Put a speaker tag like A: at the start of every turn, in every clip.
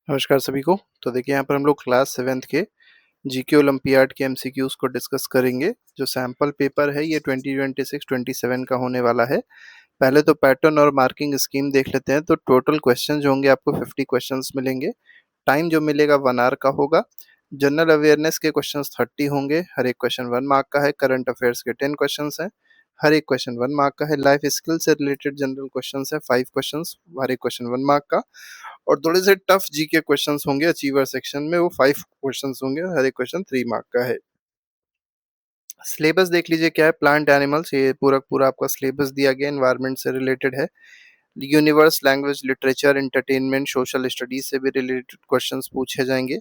A: नमस्कार सभी को। तो देखिए यहाँ पर हम लोग क्लास 7th के जीके ओलंपियाड के एमसीक्यूज को डिस्कस करेंगे। जो सैंपल पेपर है ये 2026-27 का होने वाला है। पहले तो पैटर्न और मार्किंग स्कीम देख लेते हैं। तो टोटल क्वेश्चन जो होंगे आपको 50 क्वेश्चंस मिलेंगे। टाइम जो मिलेगा 1 आवर का होगा। जनरल अवेयरनेस के क्वेश्चंस 30 होंगे। हर एक क्वेश्चन 1 मार्क का है। करंट अफेयर्स के 10 क्वेश्चंस हैं, हर एक क्वेश्चन 1 मार्क का है। लाइफ स्किल से रिलेटेड जनरल क्वेश्चंस है 5 क्वेश्चंस, हर एक क्वेश्चन 1 मार्क का। और थोड़े से टफ जीके क्वेश्चंस होंगे अचीवर सेक्शन में, वो 5 क्वेश्चंस होंगे, हर एक क्वेश्चन 3 मार्क का है। सिलेबस देख लीजिए क्या है। प्लांट एनिमल्स, ये पूरा पूरा आपका सिलेबस दिया गया, एनवायरनमेंट से रिलेटेड है। Universe, language, literature, entertainment, social studies से भी रिलेटेड क्वेश्चंस पूछे जाएंगे।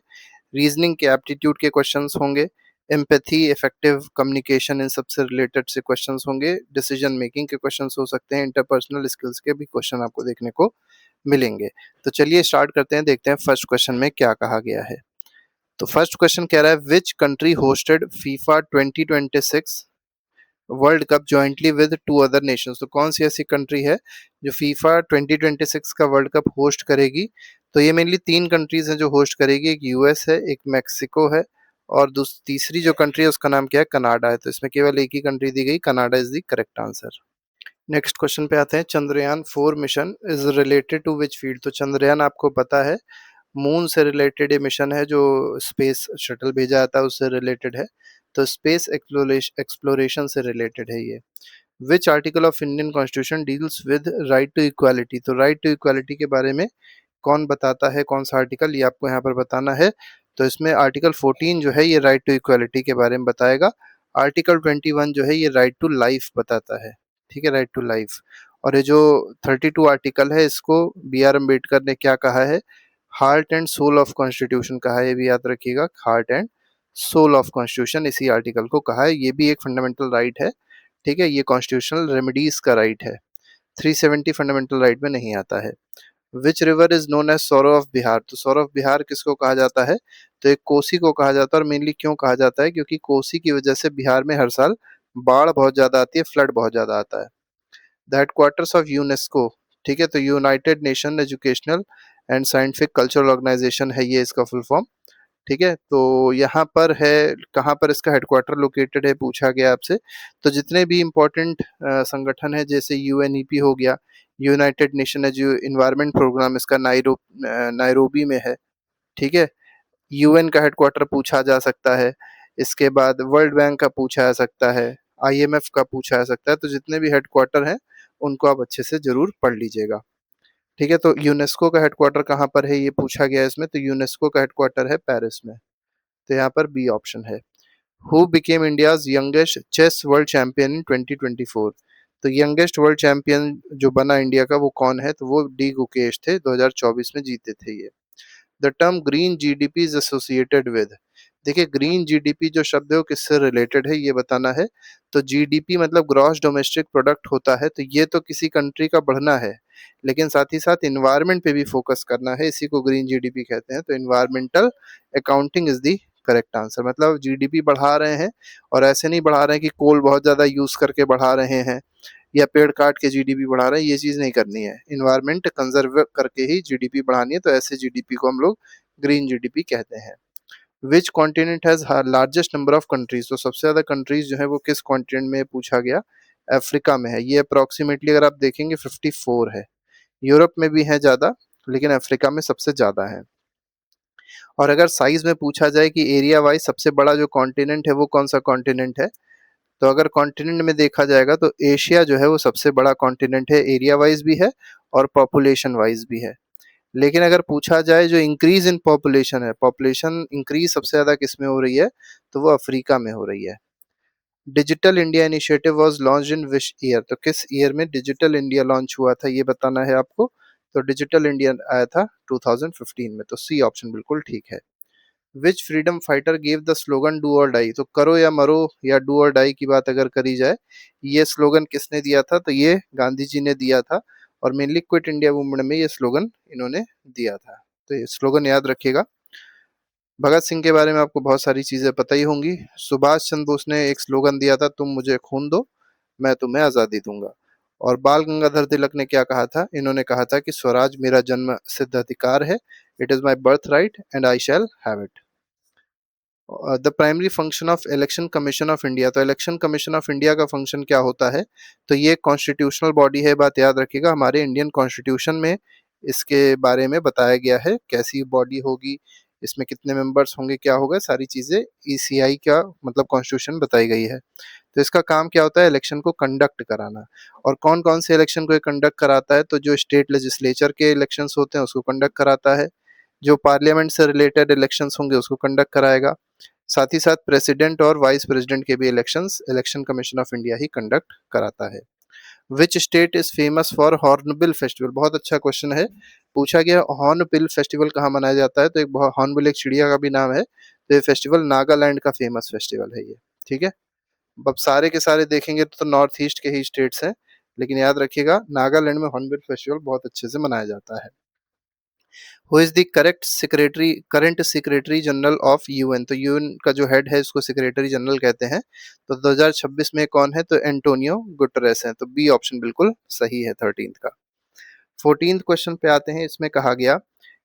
A: रीजनिंग के एप्टीट्यूड के क्वेश्चंस होंगे। एम्पैथी, इफेक्टिव कम्युनिकेशन, इन सब से रिलेटेड से क्वेश्चंस होंगे। डिसीजन मेकिंग के क्वेश्चंस हो सकते हैं। इंटरपर्सनल स्किल्स के भी क्वेश्चन आपको देखने को मिलेंगे। तो चलिए स्टार्ट करते हैं, देखते हैं फर्स्ट क्वेश्चन में क्या कहा गया है। तो फर्स्ट क्वेश्चन कह रहा है which country hosted FIFA 2026 world cup jointly with 2 other Nations. तो कौन सी ऐसी कंट्री है जो फीफा 2026 का वर्ल्ड कप होस्ट करेगी। तो ये मेनली 3 कंट्रीज हैं जो होस्ट करेगी। एक यूएस है, एक मैक्सिको है, और तीसरी जो कंट्री है उसका नाम क्या है, कनाडा है। तो इसमें केवल एक ही कंट्री दी गई, Canada is the correct answer. Next question पे आते हैं। Chandrayaan 4 mission is related to which field. तो चंद्रयान आपको पता है मून से रिलेटेड ये मिशन है, जो स्पेस शटल भेजा जाता है उससे रिलेटेड है। तो स्पेस एक्सप्लोरेशन से रिलेटेड है ये। Which article of Indian constitution deals with right to equality. तो राइट टू इक्वालिटी के बारे में कौन बताता है, कौन सा आर्टिकल, ये आपको यहाँ पर बताना है। तो इसमें आर्टिकल 14 जो है ये राइट टू इक्वालिटी के बारे में बताएगा। आर्टिकल 21 जो है ये राइट टू लाइफ बताता है। ठीक है, राइट टू लाइफ। और ये जो 32 आर्टिकल है इसको बी आर अम्बेडकर ने क्या कहा है, heart and soul of constitution कहा है। ये भी याद रखिएगा, heart and soul of constitution इसी आर्टिकल को कहा है। ये भी एक फंडामेंटल राइट है। ठीक है, ये कॉन्स्टिट्यूशनल रेमेडीज का राइट है। 370 फंडामेंटल राइट में नहीं आता है। Which river is known as sorrow of Bihar. तो सौरव ऑफ बिहार किसको कहा जाता है, तो एक कोसी को कहा जाता है। और मेनली क्यों कहा जाता है, क्योंकि कोसी की वजह से बिहार में हर साल बाढ़ बहुत ज्यादा आती है, फ्लड बहुत ज्यादा आता है। द हेडक्वार्टर्स ऑफ यूनेस्को, ठीक है, तो united nation educational and scientific cultural organization है ये, इसका फुल फॉर्म। ठीक है, तो यहाँ पर है, कहाँ पर इसका हेडक्वार्टर लोकेटेड है पूछा गया आपसे। तो जितने भी इम्पोर्टेंट संगठन है, जैसे यूएनईपी हो गया, यूनाइटेड नेशन है जो इन्वायरमेंट प्रोग्राम, इसका नायरोबी में है। ठीक है, यूएन का हेडक्वार्टर पूछा जा सकता है। इसके बाद वर्ल्ड बैंक का पूछा जा सकता है, आईएमएफ का पूछा जा सकता है। तो जितने भी हेडक्वार्टर हैं उनको आप अच्छे से जरूर पढ़ लीजिएगा। ठीक है, तो यूनेस्को का हेडक्वार्टर कहाँ पर है ये पूछा गया है इसमें। तो यूनेस्को का हेडक्वार्टर है पेरिस में। तो यहाँ पर बी ऑप्शन है। Who became India's youngest chess world champion in 2024। तो यंगेस्ट वर्ल्ड चैंपियन जो बना इंडिया का वो कौन है, तो वो डी गुकेश थे, 2024 में जीते थे ये। The term green GDP is associated with. देखिए ग्रीन जीडीपी जो शब्द है वो किससे रिलेटेड है ये बताना है। तो जीडीपी मतलब ग्रॉस डोमेस्टिक प्रोडक्ट होता है। तो ये तो किसी कंट्री का बढ़ना है, लेकिन साथ ही साथ इन्वायरमेंट पे भी फोकस करना है, इसी को ग्रीन जीडीपी कहते हैं। तो environmental accounting is the correct answer. मतलब जीडीपी बढ़ा रहे हैं, और ऐसे नहीं बढ़ा रहे हैं कि कोल बहुत ज्यादा यूज करके बढ़ा रहे हैं या पेड़ काट के जीडीपी बढ़ा रहे हैं, ये चीज नहीं करनी है। इन्वायरमेंट कंजर्व करके ही जीडीपी बढ़ानी है। तो ऐसे जीडीपी को हम लोग ग्रीन जीडीपी कहते हैं। Which continent has largest number of countries. तो सबसे ज्यादा कंट्रीज जो है वो किस कॉन्टिनेंट में पूछा गया, अफ्रीका में है। ये अप्रोक्सीमेटली अगर आप देखेंगे 54 है। यूरोप में भी है ज्यादा, लेकिन अफ्रीका में सबसे ज्यादा है। और अगर साइज में पूछा जाए कि एरिया वाइज सबसे बड़ा जो कॉन्टिनेंट है वो कौन सा कॉन्टिनेंट है, तो अगर कॉन्टिनेंट में देखा जाएगा तो एशिया जो है वो सबसे बड़ा कॉन्टिनेंट है, एरिया वाइज भी है और पॉपुलेशन वाइज भी है। लेकिन अगर पूछा जाए जो इंक्रीज इन पॉपुलेशन है, पॉपुलेशन इंक्रीज सबसे ज्यादा किस में हो रही है, तो वो अफ्रीका में हो रही है। Digital India initiative was launched in which year. तो किस ईयर में डिजिटल इंडिया लॉन्च हुआ था ये बताना है आपको। तो डिजिटल इंडिया आया था 2015 में। तो सी ऑप्शन बिल्कुल ठीक है। Which freedom fighter give the slogan do or die. तो करो या मरो या डू और डाई की बात अगर करी जाए, ये स्लोगन किसने दिया था, तो ये गांधी जी ने दिया था। और मेनली क्विट इंडिया मूवमेंट में ये स्लोगन इन्होंने दिया था। तो ये स्लोगन याद रखिएगा। भगत सिंह के बारे में आपको बहुत सारी चीजें पता ही होंगी। सुभाष चंद्र बोस ने एक स्लोगन दिया था, तुम मुझे खून दो मैं तुम्हें आजादी दूंगा। और बाल गंगाधर तिलक ने क्या कहा था? इन्होंने कहा था कि स्वराज मेरा जन्म सिद्ध अधिकार है, it is my birth right and I shall have it. The primary function of election commission of India, तो इलेक्शन कमीशन ऑफ इंडिया का फंक्शन क्या होता है? तो ये कॉन्स्टिट्यूशनल बॉडी है, बात याद रखिएगा, हमारे इंडियन कॉन्स्टिट्यूशन में इसके बारे में बताया गया है कैसी बॉडी होगी, इसमें कितने मेंबर्स होंगे, क्या होगा, सारी चीजें ईसीआई का मतलब कॉन्स्टिट्यूशन बताई गई है। तो इसका काम क्या होता है? इलेक्शन को कंडक्ट कराना। और कौन कौन से इलेक्शन को कंडक्ट कराता है? तो जो स्टेट लेजिस्लेचर के इलेक्शंस होते हैं उसको कंडक्ट कराता है, जो पार्लियामेंट से रिलेटेड इलेक्शंस होंगे उसको कंडक्ट कराएगा, साथ ही साथ प्रेसिडेंट और वाइस प्रेसिडेंट के भी elections election commission of India he conduct कराता है। Which state is famous for hornbill festival, बहुत अच्छा क्वेश्चन है, पूछा गया हॉर्नबिल फेस्टिवल कहाँ मनाया जाता है? तो एक हॉर्नबिल एक चिड़िया का भी नाम है, तो ये फेस्टिवल नागालैंड का फेमस फेस्टिवल है ये। ठीक है, अब सारे के सारे देखेंगे तो नॉर्थ ईस्ट के ही स्टेट्स हैं, लेकिन याद रखिएगा नागालैंड में हॉर्नबिल फेस्टिवल बहुत अच्छे से मनाया जाता है। Who is the current secretary general of UN, तो यूएन का जो हेड है इसको सेक्रेटरी जनरल कहते हैं। तो 2026 में कौन है? तो एंटोनियो गुटरेस है, तो बी ऑप्शन बिल्कुल सही है 13th का। 14th क्वेश्चन पे आते हैं, इसमें कहा गया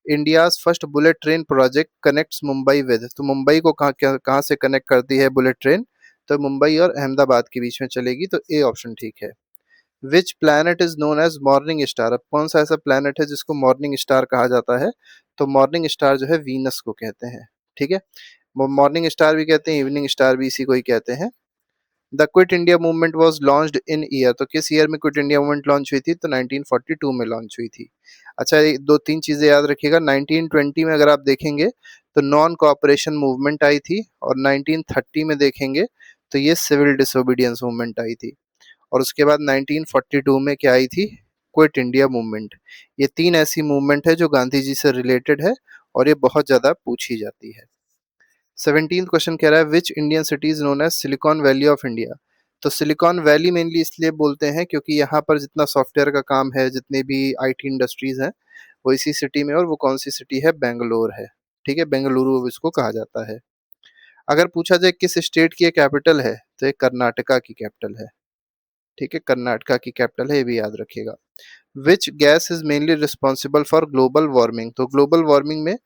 A: India's first bullet train project connects Mumbai with, तो मुंबई को कहाँ से कनेक्ट करती है बुलेट ट्रेन? तो मुंबई और अहमदाबाद के बीच में चलेगी, तो ए ऑप्शन ठीक है। Which planet is known as morning star, अब कौन सा ऐसा प्लैनेट है जिसको मॉर्निंग स्टार कहा जाता है? तो मॉर्निंग स्टार जो है वीनस को कहते हैं। ठीक है, मॉर्निंग स्टार भी कहते हैं, इवनिंग स्टार भी इसी को ही कहते हैं। The quit India movement was launched in year, तो किस ईयर में क्विट इंडिया मूवमेंट लॉन्च हुई थी? तो 1942 में लॉन्च हुई थी। अच्छा, ये दो तीन चीजें याद रखिएगा, 1920 में अगर आप देखेंगे तो नॉन कोऑपरेशन मूवमेंट आई थी, और 1930 में देखेंगे तो ये सिविल डिसोबीडियंस मूवमेंट आई थी, और उसके बाद 1942 में क्या आई थी? Quit India movement. ये तीन ऐसी मूवमेंट है जो गांधी जी से रिलेटेड है, और ये बहुत ज्यादा पूछी जाती है। 17th क्वेश्चन कह रहा है which Indian city is known as Silicon Valley of India, तो सिलिकॉन वैली मेनली इसलिए बोलते हैं क्योंकि यहाँ पर जितना सॉफ्टवेयर का काम है, जितने भी आईटी इंडस्ट्रीज हैं, वो इसी सिटी में, और वो कौन सी सिटी है? बेंगलोर है। ठीक है, बेंगलुरु इसको कहा जाता है। अगर पूछा जाए किस स्टेट की कैपिटल है, तो ये कर्नाटका की कैपिटल है। ठीक है, कर्नाटका की कैपिटल है, ये भी याद रखिएगा। Which gas is mainly responsible for global warming, तो ग्लोबल वार्मिंग में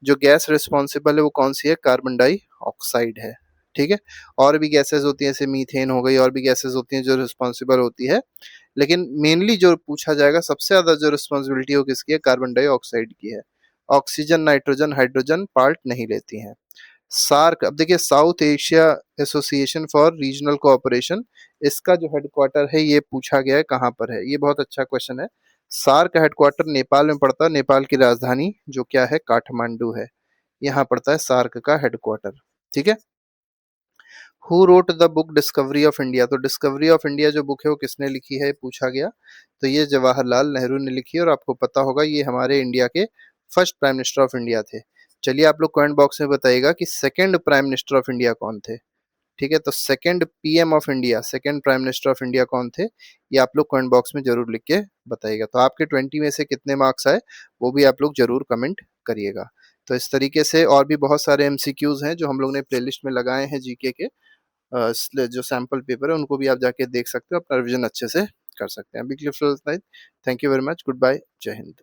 A: जो गैस रिस्पॉन्सिबल है वो कौन सी है? कार्बन डाई ऑक्साइड है। ठीक है, और भी गैसेस होती हैं, जैसे मीथेन हो गई, और भी गैसेस होती हैं जो रिस्पॉन्सिबल होती है, लेकिन मेनली जो पूछा जाएगा सबसे ज्यादा जो रिस्पॉन्सिबिलिटी हो किसकी है? कार्बन डाई ऑक्साइड की है। ऑक्सीजन, नाइट्रोजन, हाइड्रोजन पार्ट नहीं लेती हैं। सार्क, अब देखिए south Asia association for regional cooperation, इसका जो हेडक्वार्टर है ये पूछा गया है कहाँ पर है? ये बहुत अच्छा क्वेश्चन है। सार्क का हेडक्वार्टर नेपाल में पड़ता है, नेपाल की राजधानी जो क्या है? काठमांडू है, यहाँ पड़ता है सार्क का हेडक्वार्टर। ठीक है, who wrote the book discovery of India, तो डिस्कवरी ऑफ इंडिया जो बुक है वो किसने लिखी है पूछा गया? तो ये जवाहरलाल नेहरू ने लिखी है, और आपको पता होगा ये हमारे इंडिया के first prime minister of India थे। चलिए आप लोग कमेंट बॉक्स में बताइएगा कि second prime minister of India कौन थे? ठीक है, तो second PM of India, second prime minister of India कौन थे? ये आप लोग कमेंट बॉक्स में जरूर लिख के बताइएगा। तो आपके 20 में से कितने मार्क्स आए वो भी आप लोग जरूर कमेंट करिएगा। तो इस तरीके से और भी बहुत सारे एमसीक्यूज हैं जो हम लोग ने प्लेलिस्ट में लगाए हैं जीके के, जो सैंपल पेपर है उनको भी आप जाके देख सकते हो, अपना रिविजन अच्छे से कर सकते हैं। अभी के लिए thank you very much, good bye, जय हिंद।